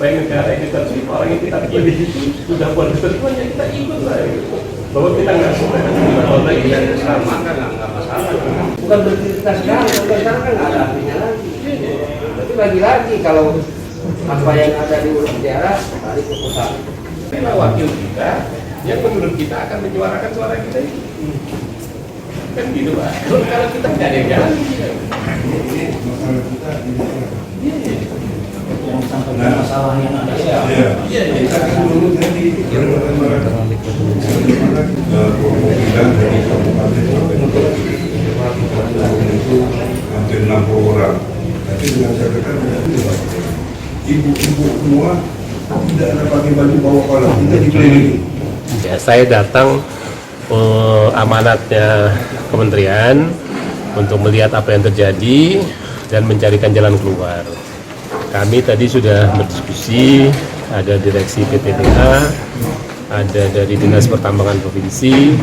supaya negara ini tertib, orang yang kita pilih itu sudah buat ketentuan ya kita ikut lah gitu. Bahwa kita nggak suka kalau lagi yang sama kan nggak masalah. Bukan berarti kita sekarang kan nggak ada artinya lagi. Tapi lagi-lagi kalau apa yang ada di ujung sejarah tadi keputusan. Inilah wakil kita yang menurut kita akan menyuarakan suara kita itu. Kan gitu Pak. Kalau kita nggak ada yang jalan, yang sampai masalah yang ada. iya. Perwakilan dari kabupaten sampai itu hampir 60 orang. Tapi dengan catatan ibu-ibu semua tidak ada pakai baju bawa kolam, kita dikelilingi. Ya, saya datang amanatnya kementerian untuk melihat apa yang terjadi dan mencarikan jalan keluar. Kami tadi sudah berdiskusi, ada direksi PTBA, ada dari Dinas Pertambangan Provinsi,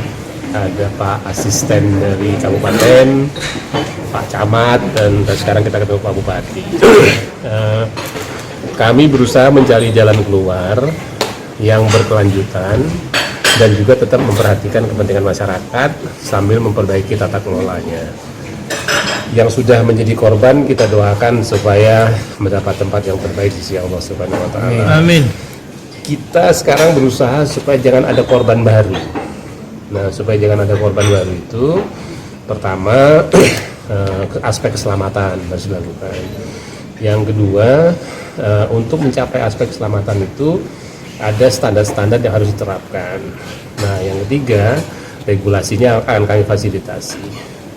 ada Pak Asisten dari Kabupaten, Pak Camat, dan sekarang kita ketemu Pak Bupati. Kami berusaha mencari jalan keluar yang berkelanjutan dan juga tetap memperhatikan kepentingan masyarakat sambil memperbaiki tata kelolanya. Yang sudah menjadi korban kita doakan supaya mendapat tempat yang terbaik di sisi Allah Subhanahu wa taala. Amin. Kita sekarang berusaha supaya jangan ada korban baru. Nah, supaya jangan ada korban baru itu pertama aspek keselamatan harus dilakukan. Yang kedua, untuk mencapai aspek keselamatan itu ada standar-standar yang harus diterapkan. Nah, yang ketiga, regulasinya akan kami fasilitasi.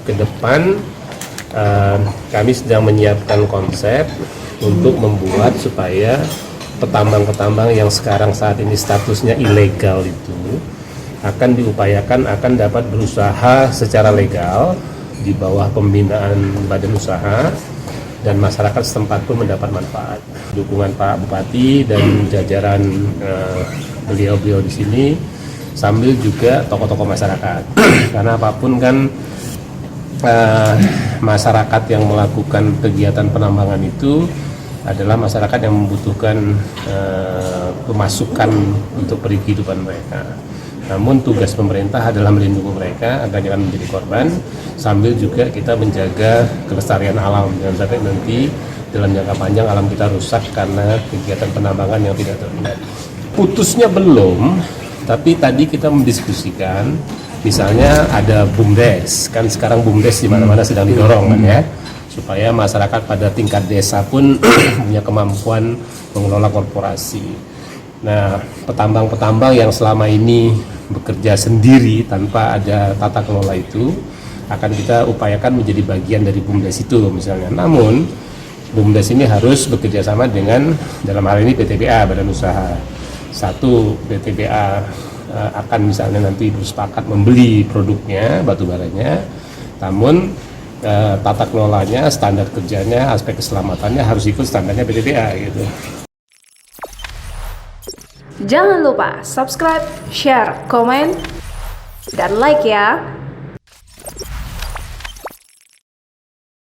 Ke depan kami sedang menyiapkan konsep untuk membuat supaya petambang-petambang yang sekarang saat ini statusnya ilegal itu akan diupayakan akan dapat berusaha secara legal di bawah pembinaan badan usaha dan masyarakat setempat pun mendapat manfaat. Dukungan Pak Bupati dan jajaran beliau-beliau di sini sambil juga tokoh-tokoh masyarakat. Karena apapun kan masyarakat yang melakukan kegiatan penambangan itu adalah masyarakat yang membutuhkan pemasukan untuk kehidupan mereka. Namun tugas pemerintah adalah melindungi mereka agar jangan menjadi korban, sambil juga kita menjaga kelestarian alam. Jangan sampai nanti dalam jangka panjang alam kita rusak karena kegiatan penambangan yang tidak terlihat. Putusnya belum, tapi tadi kita mendiskusikan, misalnya ada BUMDes, kan sekarang BUMDes di mana-mana sedang didorong kan ya, supaya masyarakat pada tingkat desa pun punya kemampuan mengelola korporasi. Nah, petambang-petambang yang selama ini bekerja sendiri tanpa ada tata kelola itu akan kita upayakan menjadi bagian dari BUMDes itu misalnya. Namun BUMDes ini harus bekerja sama dengan, dalam hal ini PTBA, badan usaha. Satu, PTBA akan misalnya nanti bersepakat membeli produknya, batu baranya, namun tata kelolanya, standar kerjanya, aspek keselamatannya harus ikut standarnya PTBA gitu. Jangan lupa subscribe, share, komen, dan like ya.